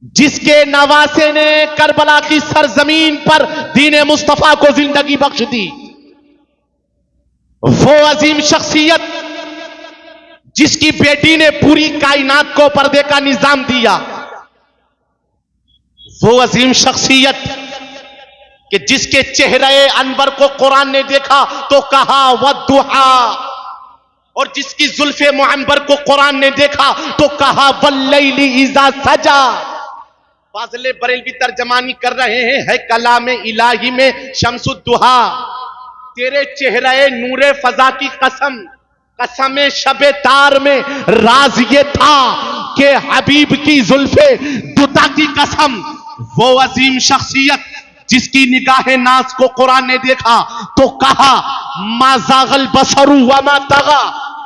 जिसके नवासे ने करबला की सरजमीन पर दीन मुस्तफा को जिंदगी बख्श दी, वो अजीम शख्सियत जिसकी बेटी ने पूरी कायनात को पर्दे का निजाम दिया, वो अजीम शख्सियत कि जिसके चेहरे अनवर को कुरान ने देखा तो कहा वद्दुहा, और जिसकी जुल्फे मुअम्बर को कुरान ने देखा तो कहा वल्लैली इज़ा सजा। फाज़िले बरेलवी तर्जमानी कर रहे हैं, है कलामे इलाही में शम्सुद्दुहा, तेरे चेहरे नूरे फजा की कसम, कसम शबे तार में राज ये था कि हबीब की जुल्फे दुता की कसम। वो अजीम शख्सियत जिसकी निगाहे नाज को कुरान ने देखा तो कहा मा ज़ागल बसरु व मा तगा।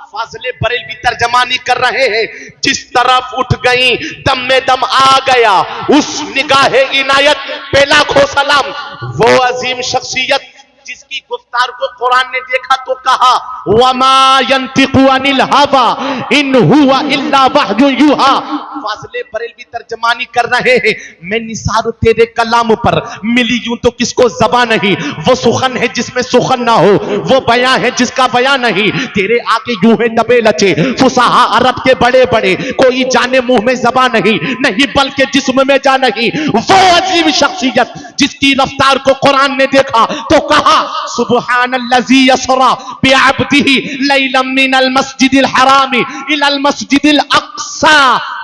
फाज़िले बरेलवी तर्जमानी कर रहे हैं, जिस तरफ उठ गई दम में दम आ गया, उस निगाहे इनायत पे लाखों सलाम। वो अजीम शख्सियत जिसकी गुफ्तार को कुरान ने देखा तो कहा वमा यंतिकु अनिल हवा इन हुआ इल्ला वह्यु यूहा। फाज़िले बरेलवी तर्जमानी कर रहे हैं, मैं निसार तेरे कलाम पर मिली यूं तो किसको ज़बान नहीं, वो सुखन है जिसमें सुखन ना हो, वो बयां है जिसका बयां नहीं, तेरे आगे यूं है दबे लचे फुसाहा अरब के बड़े बड़े, कोई जाने मुंह में ज़बान नहीं, नहीं बल्कि जिस्म में जा नहीं। वो अजीम शख्सियत जिसकी रफ्तार को कुरान ने देखा तो कहा सुब्हानल्लज़ी यसरा बिअब्दिही लैलन मिनल मस्जिदिल हरामी इलल मस्जिदिल अक़सा।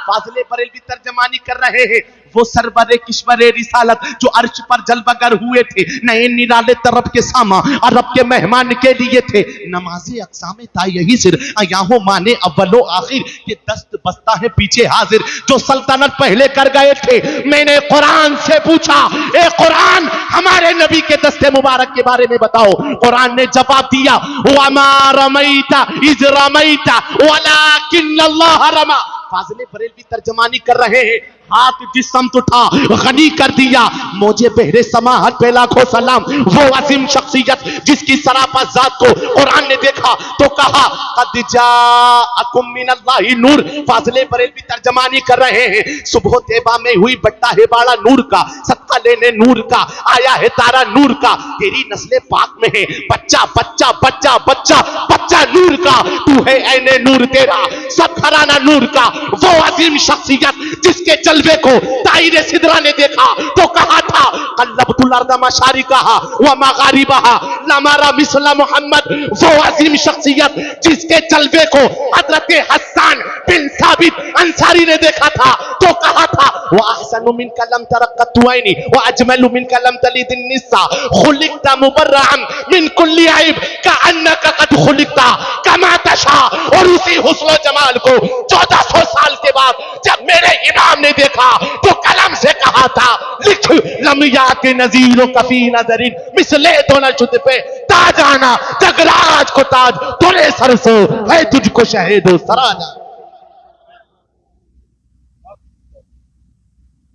फाज़िले बरेलवी तर्जमानी कर रहे हैं, वो सरवरे किश्वरे रिसालत जो अर्श पर जलवगर हुए थे, नए निराले तरफ के सामा अरब के मेहमान के लिए थे, नमाज़े अक़सा में था यही सिर आयाहो माने अव्वलो आखिर, ये दस्त बस्ता है पीछे हाजिर जो सल्तनत पहले कर गए थे। मैंने कुरान से पूछा, ए कुरान हमारे नबी के दस्ते मुबारक के बारे में बताओ। कुरान ने जवाब दिया वमा रमैता इज़ रमैता वलाकिन्नल्लाह रमा। फाज़िले बरेलवी तर्जमानी कर रहे हैं, हाथ जिस समत उठा गनी कर दिया, मुझे बहरे समाहत पे लाखों सलाम। वो अजीम शख्सियत जिसकी सरापा जात को कुरान ने देखा तो कहा कद जाअकुम मिनल्लाहि नूर। फाज़िले बरेलवी तर्जमानी कर रहे हैं, सुबह तैबा में हुई बट्टा है बाड़ा नूर का, सदका लेने नूर का आया है तारा नूर का, तेरी नस्ले पाक में है बच्चा बच्चा बच्चा बच्चा बच्चा नूर का, तू है ऐने नूर तेरा सब घराना नूर का। वो अजीम शख्सियत जिसके जलवे को ताईरे सिदरा ने देखा तो कहा था कल्लबतुल अर्द मशारिकहा व मगारिबहा लमारा मिस्ला मोहम्मद। वो अजीम शख्सियत जिसके जलवे को हजरत हसन बिन साबित अंसारी ने देखा था तो कहा था व अहसनु मिनका लम तरक़्क़तु ऐनी व अजमलु मिनका लम तलिदिन निसा खुलिक़ता मुबर्रअन मिन कुल्ली ऐब कअन्नका कद खुलिक़ता कमा तशा। और उसी हुस्न व जमाल को 1400 साल के बाद जब मेरे इमाम ने देखा तो कलम से कहा था लिख लम याति नज़ीर कफी नज़रिन मिसले तो न शुद्ध पे ताजाना जगराज को ताज तोरे सर सो है तुझको शहीदो सराजा।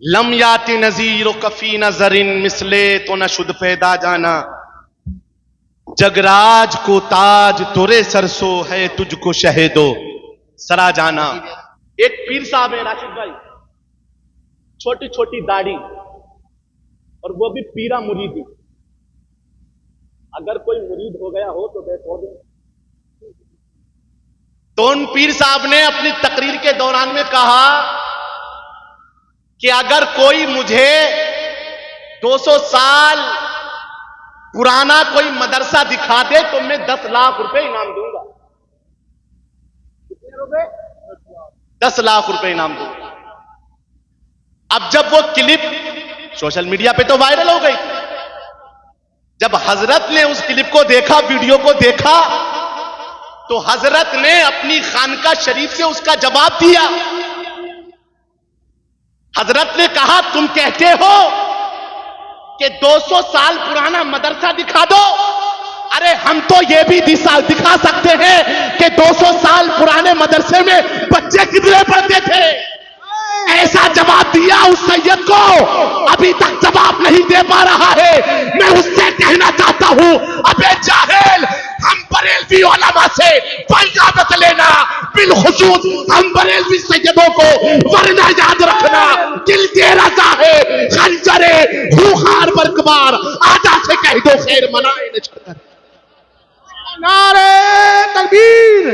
लम याति नज़ीर कफी नज़रिन मिसले तो न शुद्ध पैदा जाना, जगराज को ताज तोरे सरसो है तुझको शहीदो सरा जाना। एक पीर साहब है राशिद भाई, छोटी छोटी दाढ़ी और वो भी पीरा मुरीदी। अगर कोई मुरीद हो गया हो तो देखो दे। तो उन पीर साहब ने अपनी तकरीर के दौरान में कहा कि अगर कोई मुझे 200 साल पुराना कोई मदरसा दिखा दे तो मैं 10 लाख रुपए इनाम दूंगा। कितने रुपए? 10 लाख रुपए इनाम दूंगा। अब जब वो क्लिप सोशल मीडिया पे तो वायरल हो गई, जब हजरत ने उस क्लिप को देखा, वीडियो को देखा, तो हजरत ने अपनी खानका शरीफ से उसका जवाब दिया। हजरत ने कहा तुम कहते हो कि 200 साल पुराना मदरसा दिखा दो, अरे हम तो ये भी दिखा सकते हैं कि 200 साल पुराने मदरसे में बच्चे कितने पढ़ते थे। ऐसा जवाब दिया उस सैयद को, अभी तक जवाब नहीं दे पा रहा है। मैं उससे कहना चाहता हूं, अबे जाहिल, हम बरेलवी उलमा से फैज़ लेना बिलखुसूस हम बरेलवी सैयदों को, वरना याद रखना दिल तेरा सवार, आजा से कह दो खैर मनाए न चढ़कर। नारे तकबीर,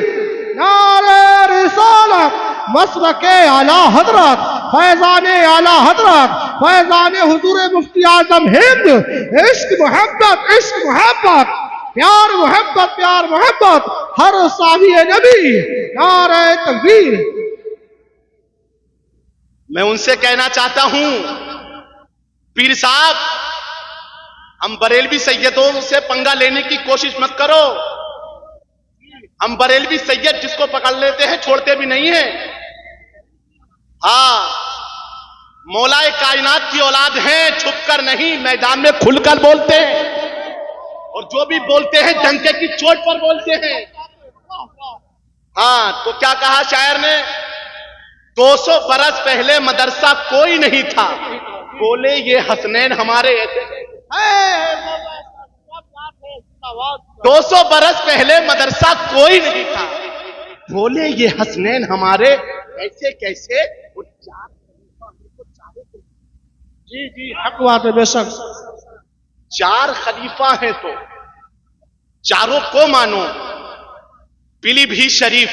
नारे रिसालत, मसलके आला हजरत, फैजाने आला हजरत, फैजाने हुजूर मुफ्ती आजम हिंद। इश्क मोहब्बत, इश्क मोहब्बत, प्यार मोहब्बत, प्यार मोहब्बत, हर साहिए नबी। नारे तकबीर। मैं उनसे कहना चाहता हूं, पीर साहब, हम बरेलवी सैयदों से पंगा लेने की कोशिश मत करो। हम बरेलवी सैयद जिसको पकड़ लेते हैं छोड़ते भी नहीं है। हाँ, मौलाए कायनात की औलाद हैं, छुपकर नहीं, मैदान में खुलकर बोलते हैं, और जो भी बोलते हैं डंके की चोट पर बोलते हैं। हाँ, तो क्या कहा शायर ने, 200 बरस पहले मदरसा कोई नहीं था, बोले ये हसनैन हमारे ऐसे। 200 बरस पहले मदरसा कोई नहीं था, बोले ये हसनैन हमारे ऐसे कैसे। जी जी, हक बात है बेशक। 4 खलीफा हैं तो चारों को मानो। पीलीभीत शरीफ,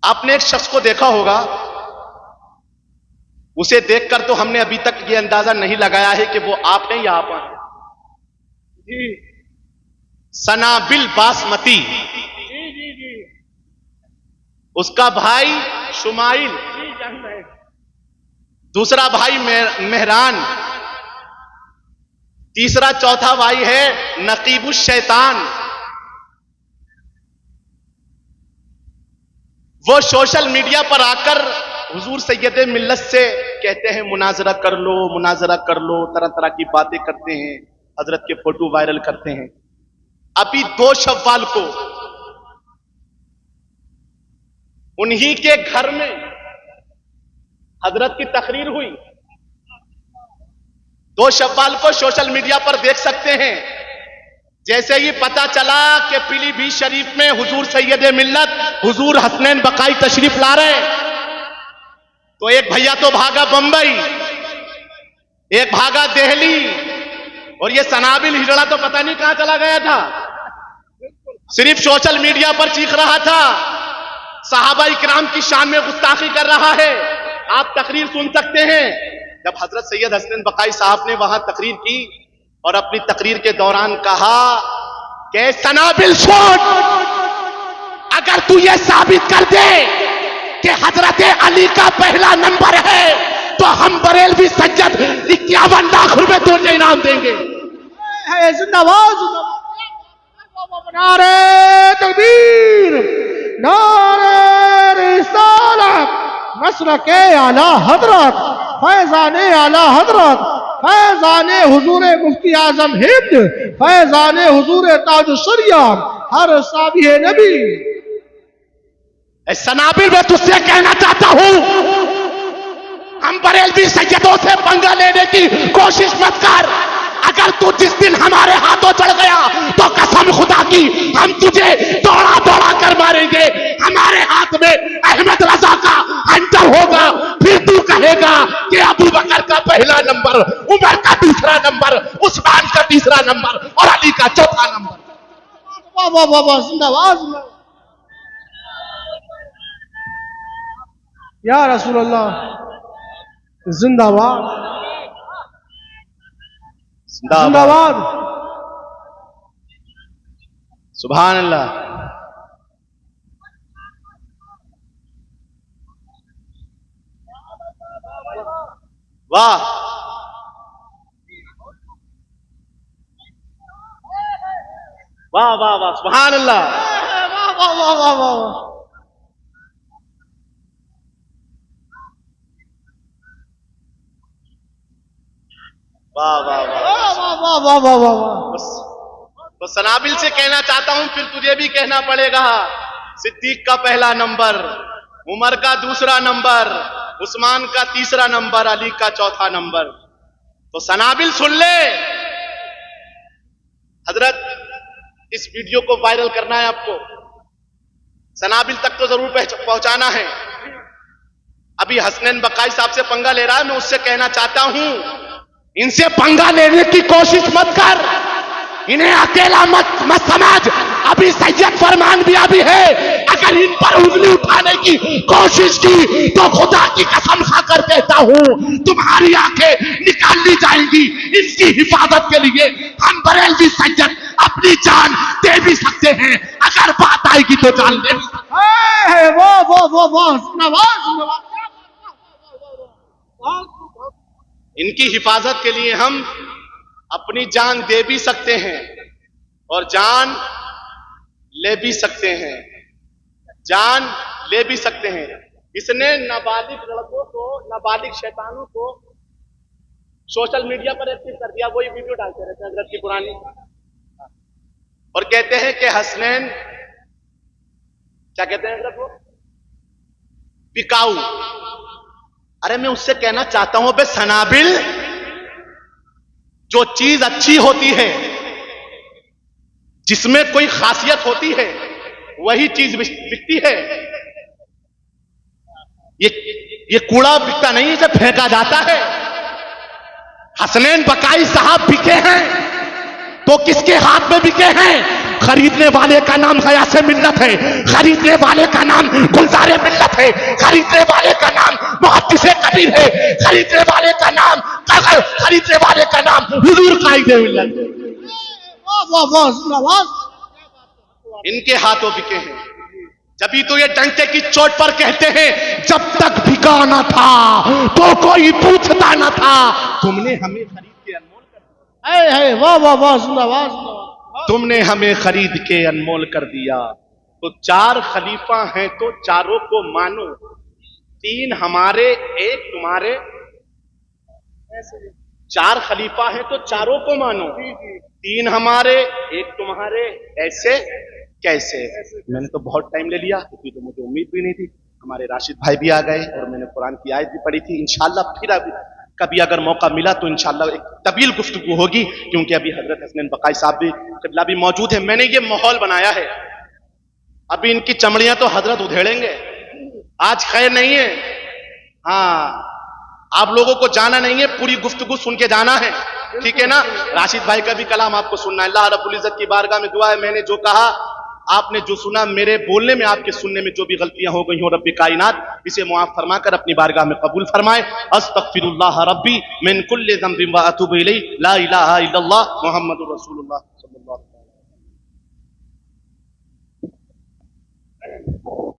आपने एक शख्स को देखा होगा, उसे देखकर तो हमने अभी तक यह अंदाजा नहीं लगाया है कि वो आप हैं या आप हैं। जी सनाबिल बासमती, जी जी जी, उसका भाई शुमाइल, दूसरा भाई मेहरान, तीसरा चौथा भाई है नकीबुश शैतान। वो सोशल मीडिया पर आकर हुजूर सैयद मिल्लत से कहते हैं मुनाजरा कर लो, मुनाजरा कर लो, तरह तरह की बातें करते हैं, हजरत के फोटो वायरल करते हैं। अभी 2 शव्वाल को उन्हीं के घर में हजरत की तकरीर हुई। 2 शव्वाल को सोशल मीडिया पर देख सकते हैं। जैसे ही पता चला कि पीलीभीत शरीफ में हुजूर सैयद मिल्लत हुजूर हसनैन बकाई तशरीफ ला रहे, तो एक भैया तो भागा बंबई, एक भागा दिल्ली, और ये सनाबिल हिजड़ा तो पता नहीं कहां चला गया था, सिर्फ सोशल मीडिया पर चीख रहा था, सहाबा इकराम की शान में गुस्ताखी कर रहा है। आप तकरीर सुन सकते हैं, जब हजरत सैयद हसनैन बकाई साहब ने वहां तकरीर की और अपनी तकरीर के दौरान कहा कि सनाबिल सुन, अगर तू ये साबित कर दे कि हजरत अली का पहला नंबर है, तो हम बरेलवी सज्जद 51 लाख रुपए तुझे इनाम देंगे। जिंदाबाद, नारे तकबीर, नारे रिसालत, मसलके आला हजरत, फैजाने आला हजरत, फैजाने हुजूर मुफ्ती आजम हिंद, फैजाने हुजूर ताज शरिया, हर साबिह नबी। सनाबिल, मैं तुझसे कहना चाहता हूं, हम बरेलवी सैयदों से पंगा लेने की कोशिश मत कर। अगर तू जिस दिन हमारे हाथों चढ़ गया तो कसम खुदा की हम तुझे दौड़ा दौड़ा कर मारेंगे। हमारे हाथ में अहमद रजा का हंटर होगा, फिर तू कहेगा कि अबू बकर का पहला नंबर, उमर का दूसरा नंबर, उस्मान का तीसरा नंबर और अली का चौथा नंबर। वाह वाह वाह वाह, जिंदाबाद या रसूल अल्लाह, जिंदाबाद जिंदाबाद, सुभान अल्लाह। वाह, वाह वाह वाह, सुभान अल्लाह, वाह वाह वाह वाह, वाह वाह वाह, वाह वाह वाह वाह वाह। तो सनाबिल से कहना चाहता हूं, फिर तुझे भी कहना पड़ेगा, सिद्दीक का पहला नंबर, उमर का दूसरा नंबर, उस्मान का तीसरा नंबर, अली का चौथा नंबर। तो सनाबिल सुन ले हजरत, इस वीडियो को वायरल करना है आपको, सनाबिल तक तो जरूर पहुंचाना है। अभी हसनैन बकाई साहब से पंगा ले रहा है, मैं उससे कहना चाहता हूं, इनसे पंगा लेने की कोशिश मत कर, इन्हें अकेला मत समझ। अभी सैयद फरमान भी अभी है, अगर इन पर उंगली उठाने की कोशिश की तो खुदा की कसम खाकर कहता हूं तुम्हारी आंखें निकाल ली जाएंगी। इनकी हिफाजत के लिए हम बरेलवी सैयद अपनी जान दे भी सकते हैं, अगर बात आएगी तो जान दे भी सकते हैं। वाह वाह वाह वाह, जिंदाबाद जिंदाबाद। इनकी हिफाजत के लिए हम अपनी जान दे भी सकते हैं और जान ले भी सकते हैं, जान ले भी सकते हैं। इसने नाबालिग लड़कों को, नाबालिग शैतानों को सोशल मीडिया पर एक्टिव कर दिया, वही वीडियो डालते रहते हैं हजरत की पुरानी, और कहते हैं कि हसनैन, क्या कहते हैं हजरत वो, बिकाऊ। अरे मैं उससे कहना चाहता हूं बे सनाबिल, जो चीज अच्छी होती है, जिसमें कोई खासियत होती है, वही चीज बिकती है। ये कूड़ा बिकता नहीं, इसे फेंका जाता है। हसनैन बकाई साहब बिके हैं तो किसके हाथ में बिके हैं? खरीदने वाले का नाम गयासे मिल्लत है, खरीदने वाले का नाम गुलजारे मिल्लत है, खरीदने वाले का नाम मुहद्दिसे कबीर है, खरीदने वाले का नाम हुजूर कायदे मिल्लत है। वाह वाह वाह, जिंदाबाद। इनके हाथों बिके हैं, जभी तो ये डंके की चोट पर कहते हैं जब तक बिका न था तो कोई पूछता न था, तुमने हमें खरीद के अनमोल कर दिया। वाह वाह वाह, जिंदाबाद जिंदाबाद। तुमने हमें खरीद के अनमोल कर दिया। तो चार खलीफा हैं तो चारों को मानो, तीन हमारे एक तुम्हारे। चार खलीफा हैं तो चारों को मानो, तीन हमारे एक तुम्हारे, ऐसे कैसे? मैंने तो बहुत टाइम ले लिया, क्योंकि तो मुझे उम्मीद भी नहीं थी। हमारे राशिद भाई भी आ गए और मैंने कुरान की आयत भी पढ़ी थी। इंशाल्लाह फिर अभी कभी अगर मौका मिला तो इंशाल्लाह एक तवील गुफ्तगू होगी, क्योंकि अभी हजरत हसनैन बकाई साहब भी किबला भी मौजूद है। मैंने ये माहौल बनाया है, अभी इनकी चमड़ियां तो हजरत उधेड़ेंगे, आज खैर नहीं है। हाँ, आप लोगों को जाना नहीं है, पूरी गुफ्तगू सुन के जाना है, ठीक है ना? राशिद भाई का भी कलाम आपको सुनना है। अल्लाह रब्बुल इज्जत की बारगाह में दुआ है, मैंने जो कहा, आपने जो सुना, मेरे बोलने में, आपके सुनने में जो भी गलतियां हो गई हो, रब्बी कायनात इसे मुआफ फरमाकर अपनी बारगाह में कबूल फरमाए। अस्तगफिरुल्लाह रब्बी मिन कुल्लि ज़ंबिन व अतूबु इलैहि, ला इलाहा इल्लल्लाह मुहम्मदुर रसूलुल्लाह सल्लल्लाहु अलैहि वसल्लम।